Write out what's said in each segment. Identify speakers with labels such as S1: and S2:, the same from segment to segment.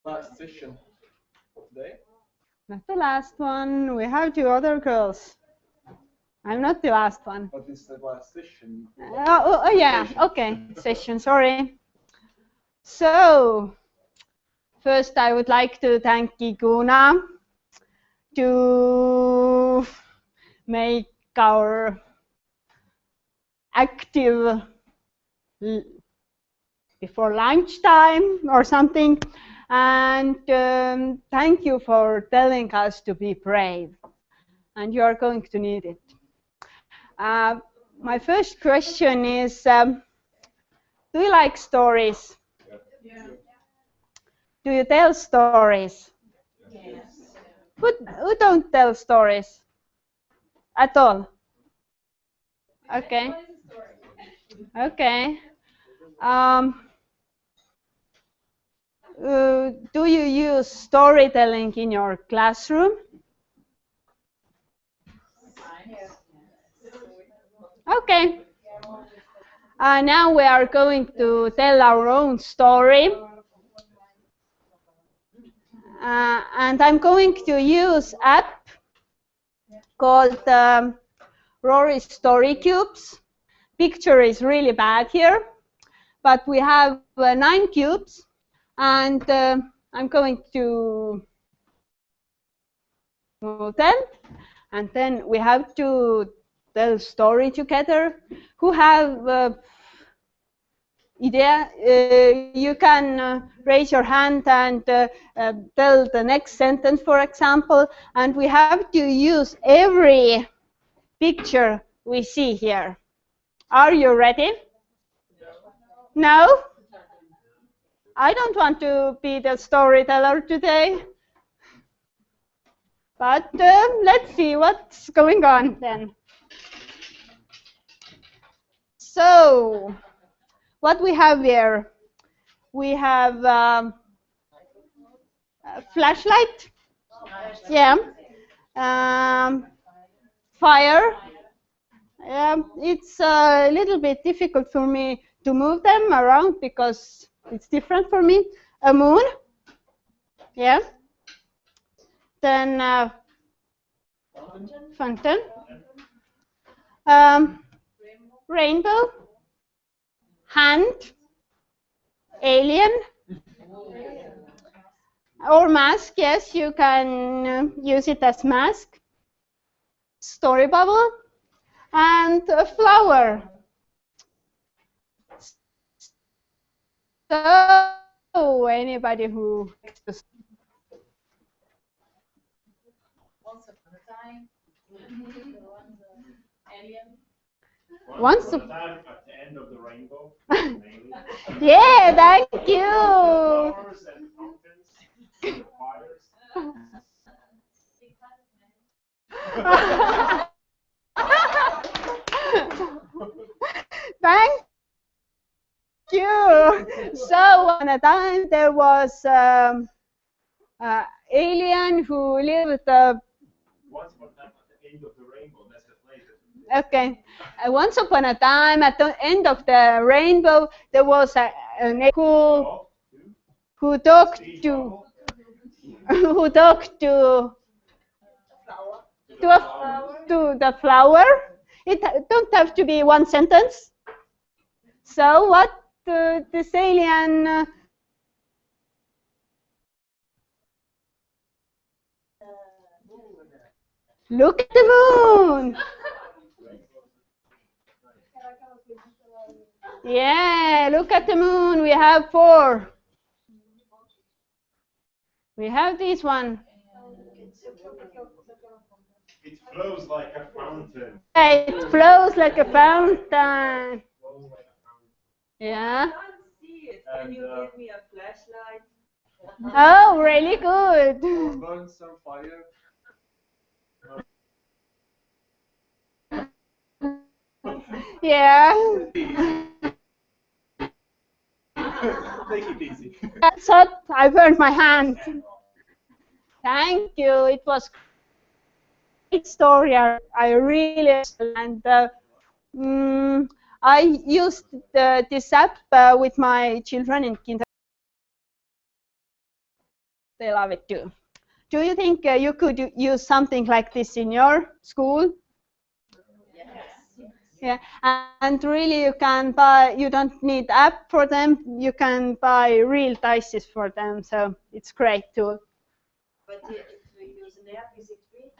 S1: Last session of the day.
S2: Not the last one. We have two other girls. I'm not the last one.
S1: But it's the last session.
S2: Oh, yeah. Okay. Session. Sorry. So, first I would like to thank Iguna to make our active before lunchtime or something. And thank you for telling us to be brave. And you are going to need it. My first question is, do you like stories?
S1: Yeah.
S2: Do you tell stories?
S1: Yes.
S2: Who don't tell stories at all? Okay. Okay. Do you use storytelling in your classroom? Okay. Now we are going to tell our own story. And I'm going to use app called Rory's Story Cubes. Picture is really bad here, but we have 9 cubes, and I'm going to move them, and then we have to tell story together. Who have idea? You can raise your hand and tell the next sentence, for example, and we have to use every picture we see here. Are you ready? No? I don't want to be the storyteller today. But let's see what's going on then. So, what we have here? We have a flashlight. Yeah. Fire. It's a little bit difficult for me to move them around because it's different for me. A moon. Yeah. Then fountain. Rainbow. Hand. Alien. Or mask. Yes, you can use it as mask. Story bubble. And a flower. So, anybody who
S3: Once upon a time, alien.
S2: Once upon
S4: a time at the end of the rainbow.
S2: Yeah, thank you.
S4: Flowers and fountains and fires.
S2: Thank you. So, on a time there was alien who lived.
S4: Once upon a time at the end of the rainbow. That's the place.
S2: Okay. Once upon a time, at the end of the rainbow, there was an who talked to the flower. It don't have to be one sentence. So what this alien look at the moon. Yeah, look at the moon. We have 4. We have this one.
S4: It flows like a fountain.
S2: It flows like a fountain. Yeah.
S3: I can't see it. Can you give me a flashlight?
S2: Oh, really good.
S1: Burn some fire.
S2: Yeah.
S1: Take it easy.
S2: That's hot. I burned my hand. Thank you. It was a great story. I really and I used this app with my children in kindergarten. They love it too. Do you think you could use something like this in your school? Yeah, and really you can buy, you don't need app for them, you can buy real dices for them, so it's great tool.
S3: But if we use an app, is it free?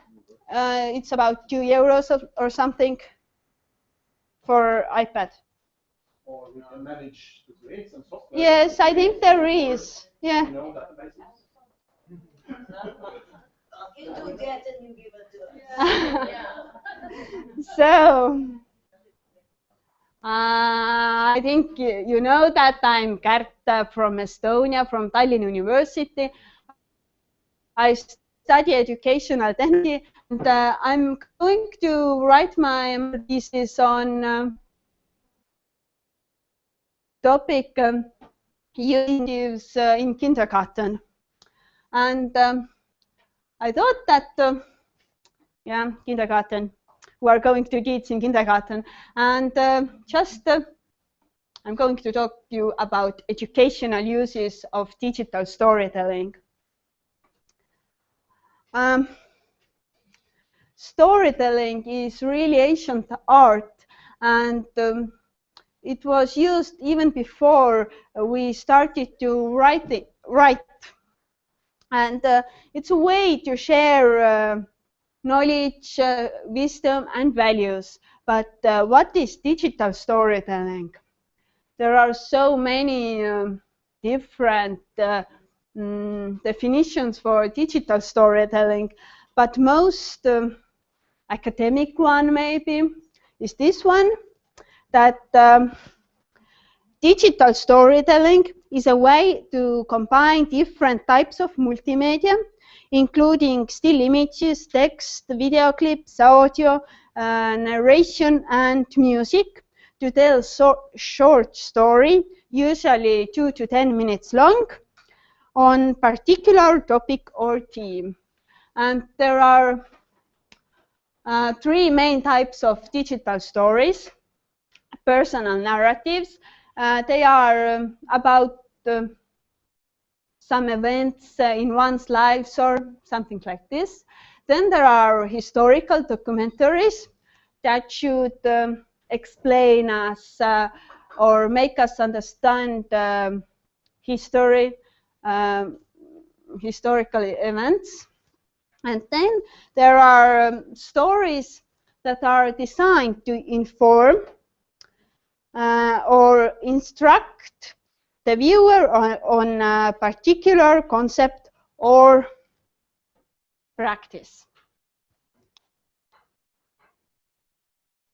S2: It's about €2 or something for iPad.
S1: Or we can manage to create some software.
S2: Yes, I think there is. Yeah.
S1: You know databases.
S3: You do that and you give it to us.
S2: So, I think you know that I'm Kärt from Estonia, from Tallinn University. I study educational technology, and I'm going to write my thesis on topic initiatives in kindergarten. And I thought that, yeah, kindergarten, we are going to teach in kindergarten. And I'm going to talk to you about educational uses of digital storytelling. Storytelling is really ancient art, and it was used even before we started to write. And it's a way to share knowledge, wisdom, and values. But what is digital storytelling? There are so many different definitions for digital storytelling, but most academic one maybe is this one, that digital storytelling is a way to combine different types of multimedia, including still images, text, video clips, audio, narration, and music, to tell short story, usually 2 to 10 minutes long, on particular topic or theme. And there are 3 main types of digital stories. Personal narratives. They are about some events in one's lives or something like this. Then there are historical documentaries that should explain us or make us understand history, historical events. And then there are stories that are designed to inform or instruct the viewer on a particular concept or practice.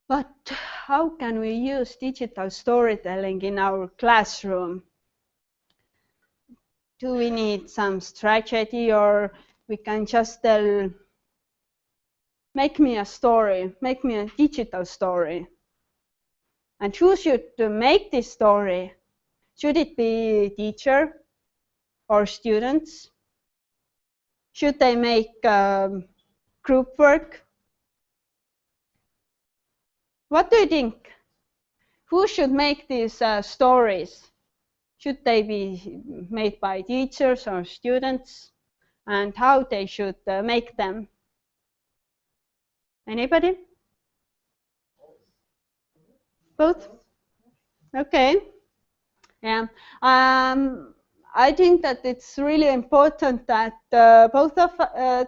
S2: But how can we use digital storytelling in our classroom? Do we need some strategy, or we can just tell, make me a story, make me a digital story? And who should make this story? Should it be teacher or students? Should they make group work? What do you think? Who should make these stories? Should they be made by teachers or students? And how they should make them? Anybody? Both? Okay. Yeah. I think that it's really important that both of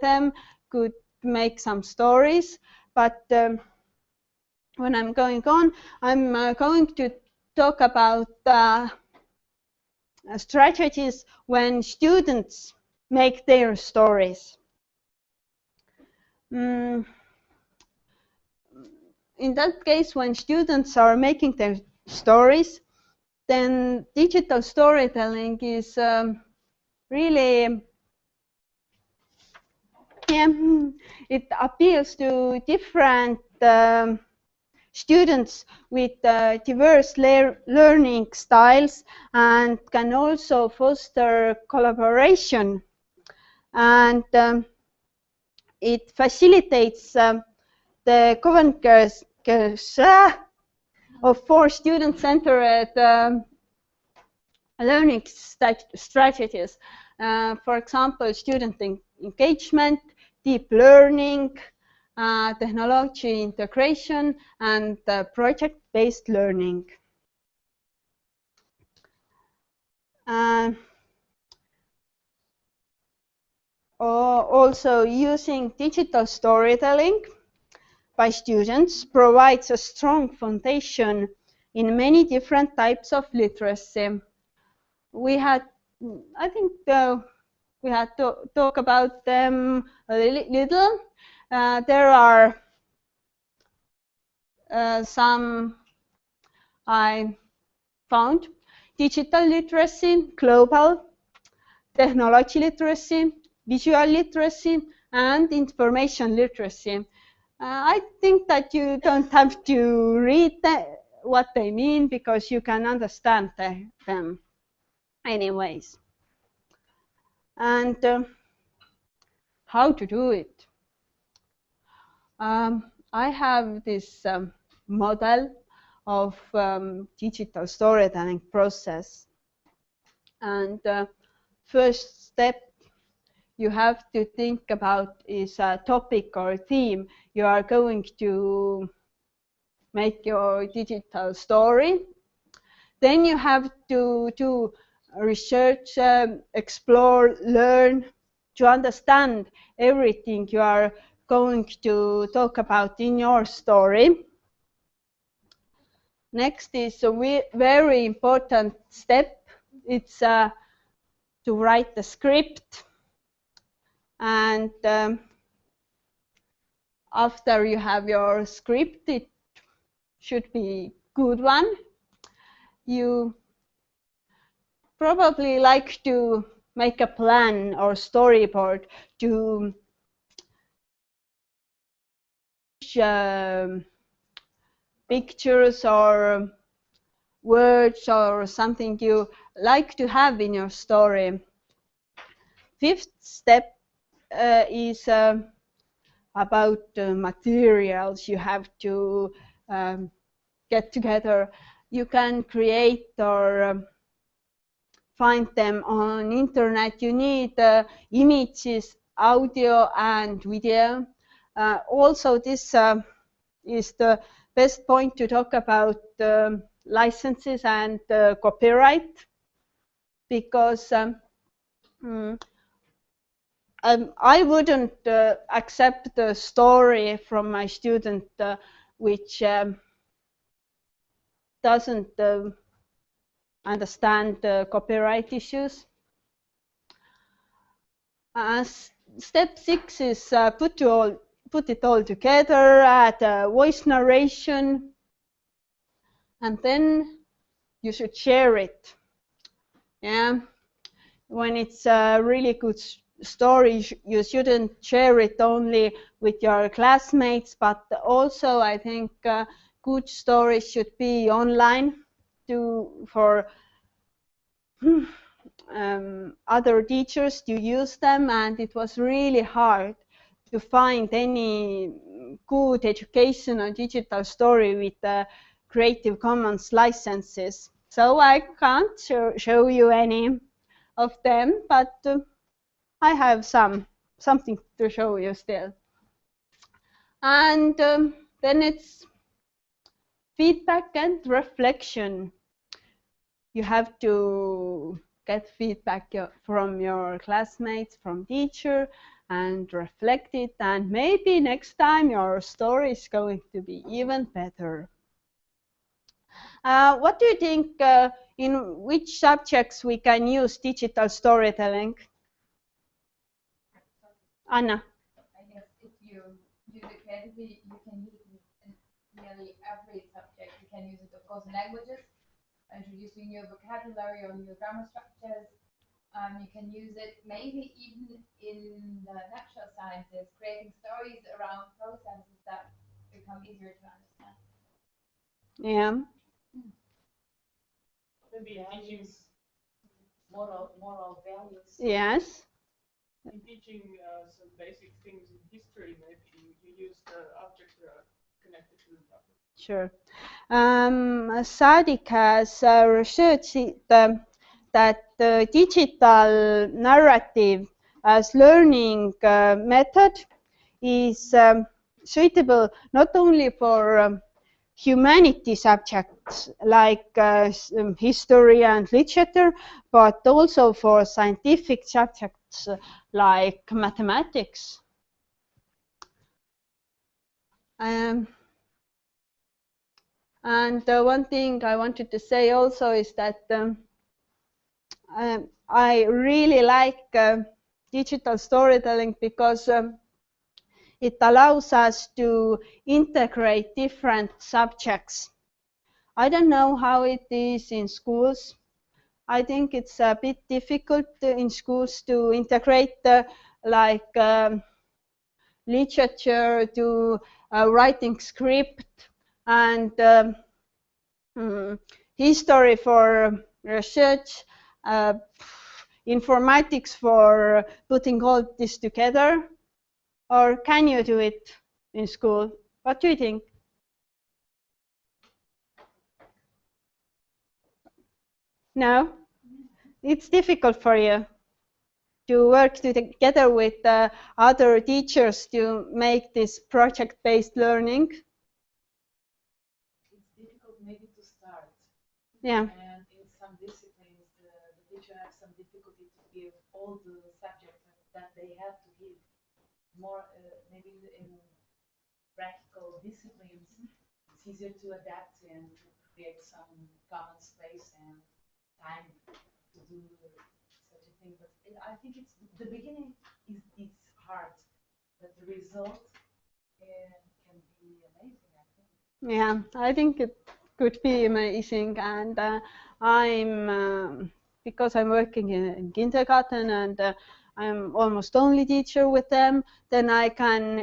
S2: them could make some stories, but when I'm going on, I'm going to talk about strategies when students make their stories. In that case, when students are making their stories, then digital storytelling is really, it appeals to different students with diverse learning styles and can also foster collaboration. And it facilitates the governance of 4 student-centered learning strategies. For example, student engagement, deep learning, technology integration, and project-based learning. Also, using digital storytelling by students provides a strong foundation in many different types of literacy. We had, I think, we had to talk about them a little. There are some I found: digital literacy, global, technology literacy, visual literacy, and information literacy. I think that you don't have to read what they mean, because you can understand them anyways. And how to do it? I have this model of digital storytelling process. And first step you have to think about is a topic or theme you are going to make your digital story. Then you have to do research, explore, learn, to understand everything you are going to talk about in your story. Next is a very important step. It's to write the script. And after you have your script, it should be a good one. You probably like to make a plan or storyboard to pictures or words or something you like to have in your story. Fifth step is about materials you have to get together. You can create or find them on internet. You need images, audio, and video. Also, this is the best point to talk about licenses and copyright, because I wouldn't accept a story from my student which doesn't understand copyright issues. Step 6 is put it all together, add voice narration, and then you should share it. Yeah, when it's a really good story, you shouldn't share it only with your classmates, but also I think good stories should be online for other teachers to use them. And it was really hard to find any good educational digital story with Creative Commons licenses. So I can't show you any of them, but I have something to show you still. And then it's feedback and reflection. You have to get feedback from your classmates, from teacher, and reflect it. And maybe next time your story is going to be even better. What do you think, in which subjects we can use digital storytelling? Anna?
S5: I guess if you use it creatively, you can use it in nearly every subject. You can use it, of course, in languages, introducing new vocabulary or new grammar structures. You can use it maybe even in the natural sciences, creating stories around processes that become easier to understand.
S2: Yeah.
S6: Maybe teaching moral values.
S2: Yes.
S6: In teaching some basic things in history, maybe you use the objects that are connected to the topic.
S2: Sure. Sadik has researched that the digital narrative as learning method is suitable not only for humanity subjects like history and literature, but also for scientific subjects like mathematics. And one thing I wanted to say also is that I really like digital storytelling because it allows us to integrate different subjects. I don't know how it is in schools. I think it's a bit difficult in schools to integrate like literature to writing script and history for research, informatics for putting all this together. Or can you do it in school? What do you think? No? It's difficult for you to work together with other teachers to make this project-based learning?
S7: It's difficult maybe to start.
S2: Yeah.
S7: And in some disciplines, the teacher has some difficulty to give all the subjects that they have to give. More maybe in practical disciplines, it's easier to adapt and to create some common space and time to do such a thing. But I think it's the beginning is hard, but the result can be amazing, I think.
S2: Yeah, I think it could be amazing, and I'm because I'm working in kindergarten and I'm almost only teacher with them, then I can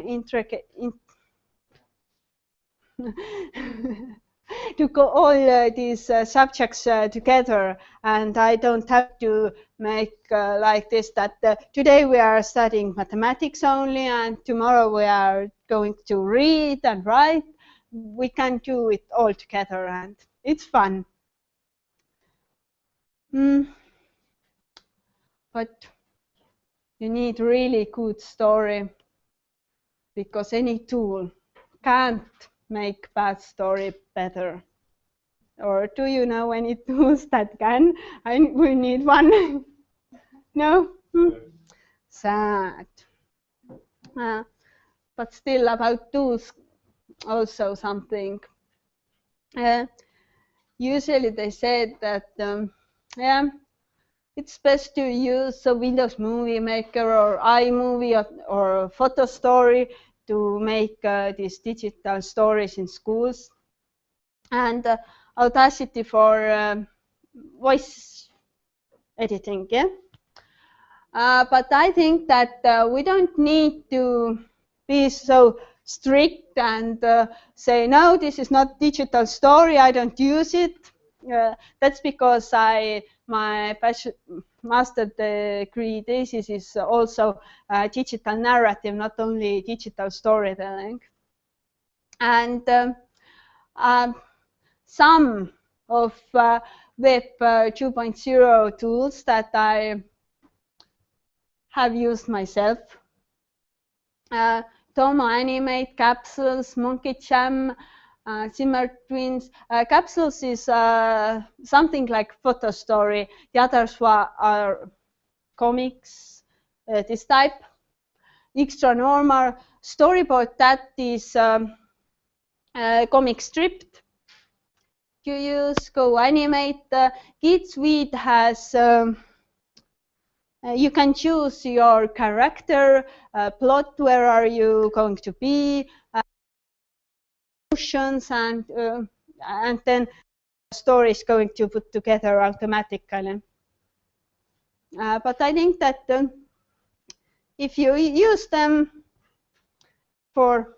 S2: to go all these subjects together, and I don't have to make like this that today we are studying mathematics only and tomorrow we are going to read and write. We can do it all together and it's fun. But you need really good story because any tool can't make bad story better. Or do you know any tools that can? We need one. No? Sad. But still about tools also something. Usually they said that yeah, it's best to use a Windows Movie Maker or iMovie or Photo Story to make these digital stories in schools. And Audacity for voice editing, yeah? But I think that we don't need to be so strict and say, no, this is not digital story, I don't use it. That's because my master degree thesis is also digital narrative, not only digital storytelling. And some of Web 2.0 tools that I have used myself. Tomo Animate, Capsules, Monkey Jam, Zimmer Twins. Capsules is something like Photo Story. The others are comics, this type. Extra Normal. Storyboard, that is comic stripped. You use Go Animate. GitSuite has you can choose your character, plot, where are you going to be, emotions, and then the story is going to put together automatically. But I think that if you use them for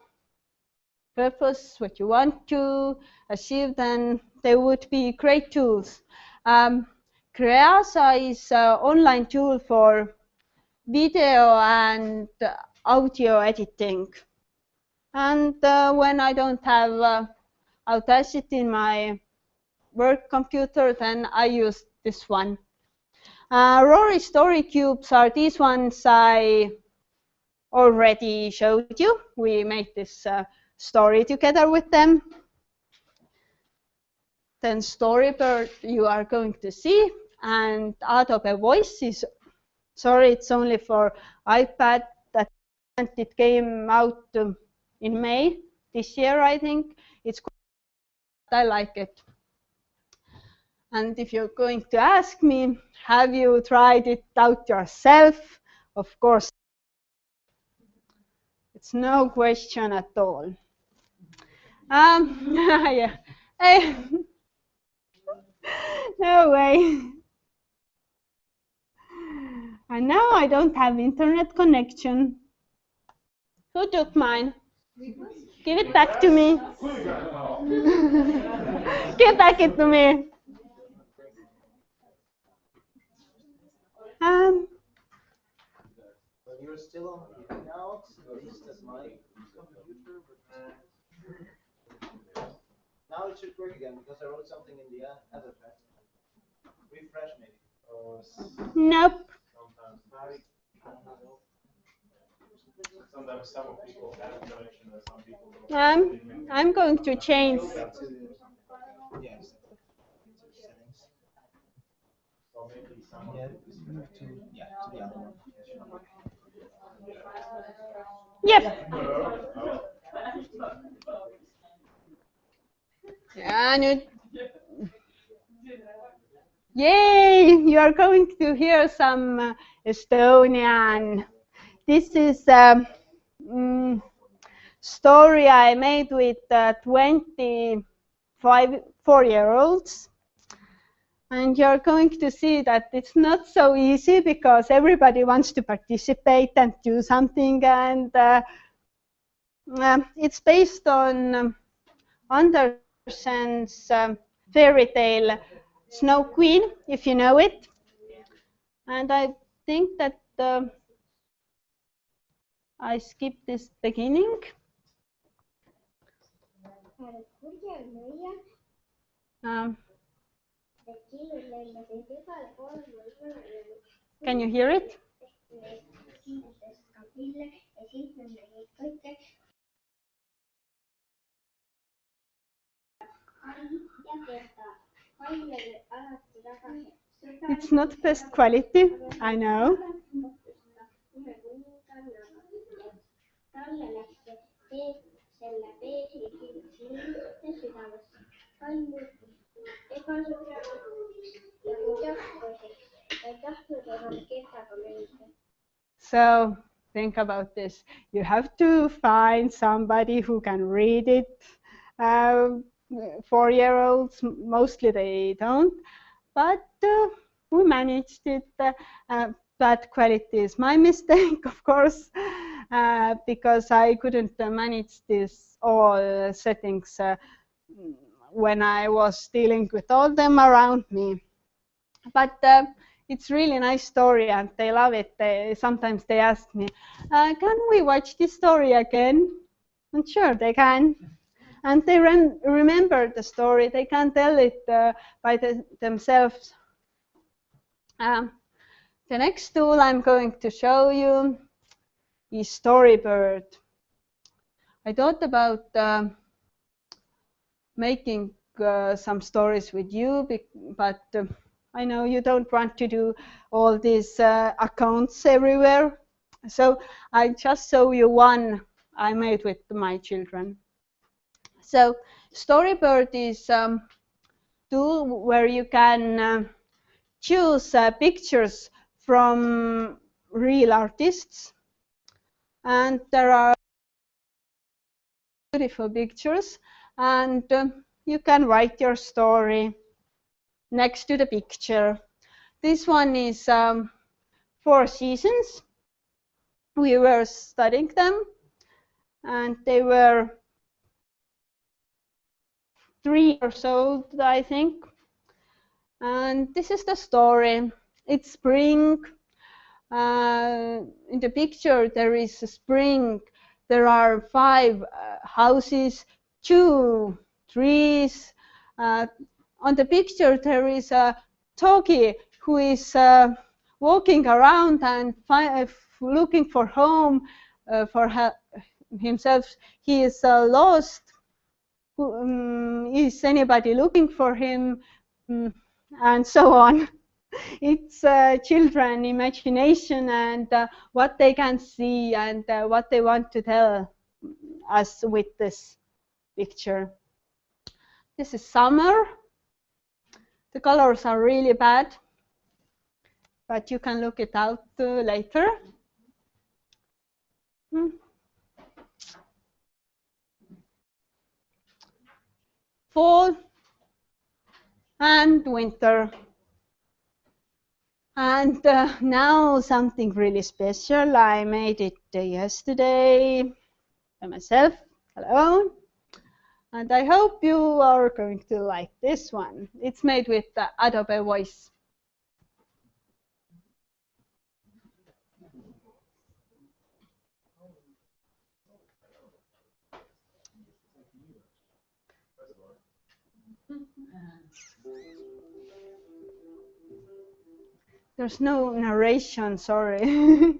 S2: purpose, what you want to achieve, then they would be great tools. Creasa is an online tool for video and audio editing. And when I don't have Audacity in my work computer, then I use this one. Rory story cubes are these ones I already showed you. We made this story together with them. Then Storybird you are going to see, and Adobe Voice is, sorry, it's only for iPad. It came out in May this year, I think. I like it. And if you're going to ask me, have you tried it out yourself? Of course, it's no question at all. Yeah. No way. And now I don't have internet connection. Who took mine? Give it back to me. Give back it to me.
S1: But you're still on Hangout, at least as my computer. But now it should work again because I wrote something in the other chat. Refresh maybe.
S2: Nope.
S4: Sometimes some people have connection and some people don't.
S2: I'm going to change.
S1: Yes. Settings.
S4: So maybe someone
S1: To the other one.
S2: Yep. Ja, nüüd. Yay! You are going to hear some Estonian. This is a story I made with 4-year-olds. And you're going to see that it's not so easy because everybody wants to participate and do something. And it's based on Andersen's fairy tale Snow Queen, if you know it. And I think that I skipped this beginning. Can you hear it? It's not best quality, I know. So think about this. You have to find somebody who can read it. 4-year-olds, mostly they don't, but we managed it. Bad quality is my mistake, of course, because I couldn't manage this all settings when I was dealing with all them around me. But it's really nice story and they love it. Sometimes they ask me, can we watch this story again? And sure, they can. And they remember the story. They can tell it by themselves. The next tool I'm going to show you is Storybird. I thought about making some stories with you, but I know you don't want to do all these accounts everywhere. So I just show you one I made with my children. So Storybird is a tool where you can choose pictures from real artists. And there are beautiful pictures. And you can write your story next to the picture. This one is 4 seasons. We were studying them. And they were 3 years old, I think. And this is the story. It's spring. In the picture, there is a spring. There are 5 houses, 2 trees. On the picture, there is a doggy who is walking around and looking for home for himself. He is lost. Is anybody looking for him? And so on. It's children imagination and what they can see and what they want to tell us with this picture. This is summer. The colors are really bad, but you can look it out later. Fall and winter. And now something really special. I made it yesterday by myself, alone. And I hope you are going to like this one. It's made with Adobe Voice. There's no narration, sorry.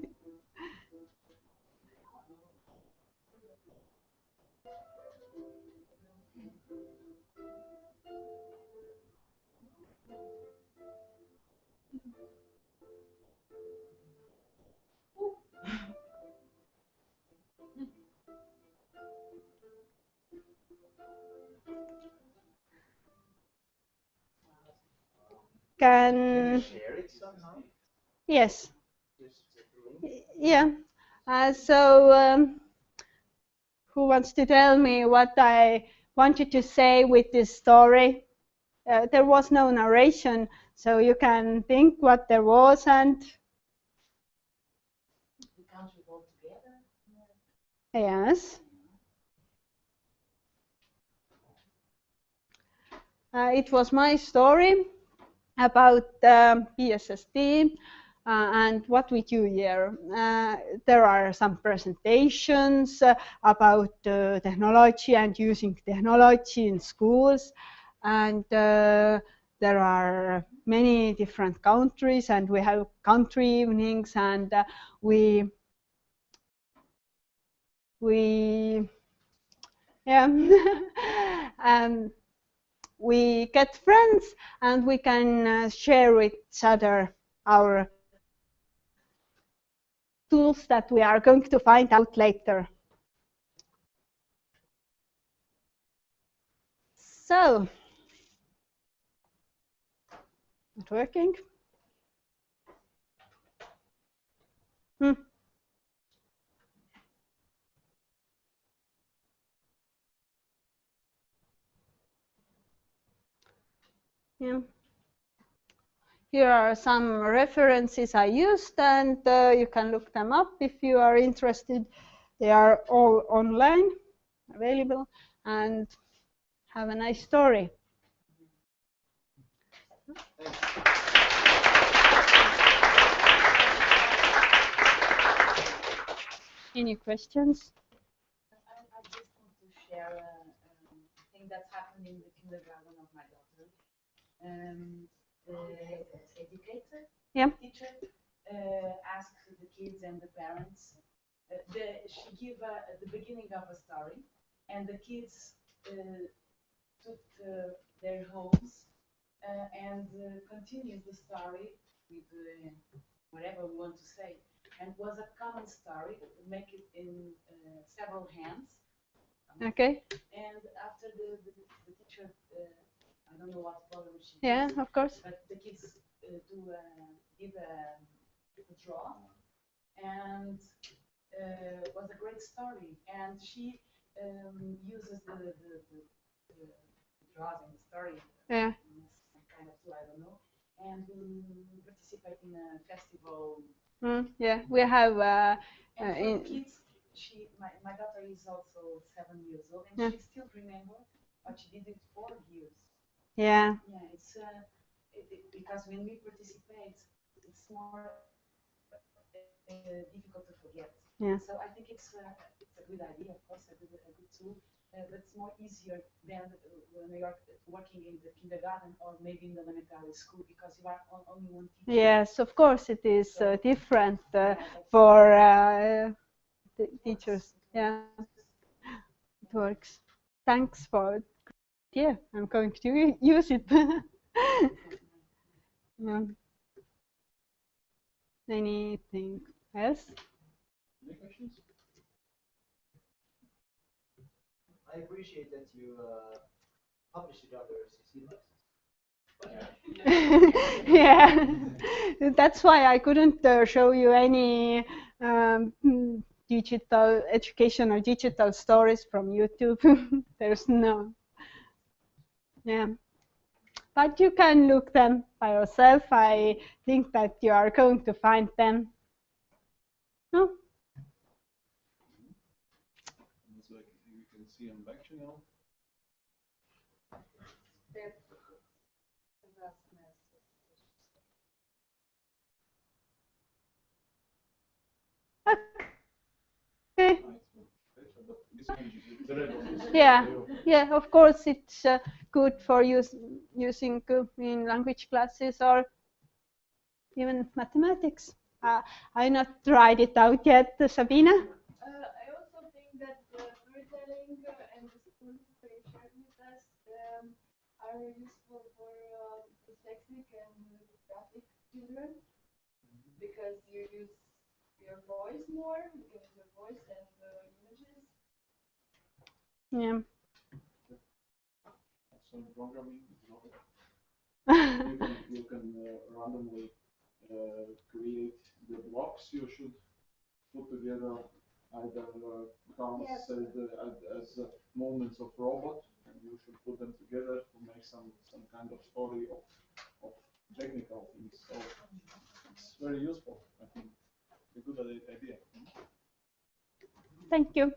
S2: Can
S1: Share it somehow?
S2: yes.
S1: Just the link?
S2: Yeah. So who wants to tell me what I wanted to say with this story? There was no narration, so you can think what there was and
S7: The country all together.
S2: yes. It was my story about PSSD and what we do here. There are some presentations about technology and using technology in schools, and there are many different countries, and we have country evenings, and yeah. We get friends and we can share with each other our tools that we are going to find out later. So, not working. Yeah. Here are some references I used, and you can look them up if you are interested. They are all online, available, and have a nice story. Any questions?
S7: I just want to share a thing that's happened in the kindergarten of my daughter. The educator, teacher, asked the kids and the parents. She gave the beginning of a story, and the kids took their homes and continued the story with whatever we want to say. And it was a common story, make it in several hands.
S2: Okay.
S7: And after the teacher, I don't know what program she
S2: used, of course.
S7: but the kids did a draw, and was a great story. And she uses the draws in the story.
S2: Yeah.
S7: Some kind of tool, I don't know. And we participate in a festival.
S2: Yeah, we have.
S7: And for kids, my daughter is also 7 years old, and she still remembers what she did it 4 years.
S2: Yeah.
S7: Yeah, it's because when we participate, it's more difficult to forget.
S2: Yeah.
S7: So I think it's a good idea, of course, a good tool. that's more easier than when you are working in the kindergarten or maybe in the elementary school because you are only one teacher.
S2: Yes, of course it is
S7: So,
S2: different
S7: yeah,
S2: for teachers. Yeah, it works. Thanks for. Yeah, I'm going to use it. Yeah. Anything else?
S4: Any questions?
S1: I appreciate that you published it under CC license.
S2: Yeah, that's why I couldn't show you any digital education or digital stories from YouTube. There's no. Yeah. But you can look them by yourself. I think that you are going to find them. No?
S4: So you can see on back channel.
S2: Okay.
S4: The red one is
S2: Yeah, yeah, of course it's good for using in language classes or even mathematics. I not tried it out yet, Sabina.
S5: I also think that the storytelling and the stories that you shared with us are useful for dyslexic and graphic children because you use your voice more, you can use your voice and images.
S2: Yeah.
S4: So programming is not. You can randomly create the blocks you should put together either counts as movements of robot, and you should put them together to make some kind of story of technical things. So it's very useful, I think. A good idea.
S2: Thank you.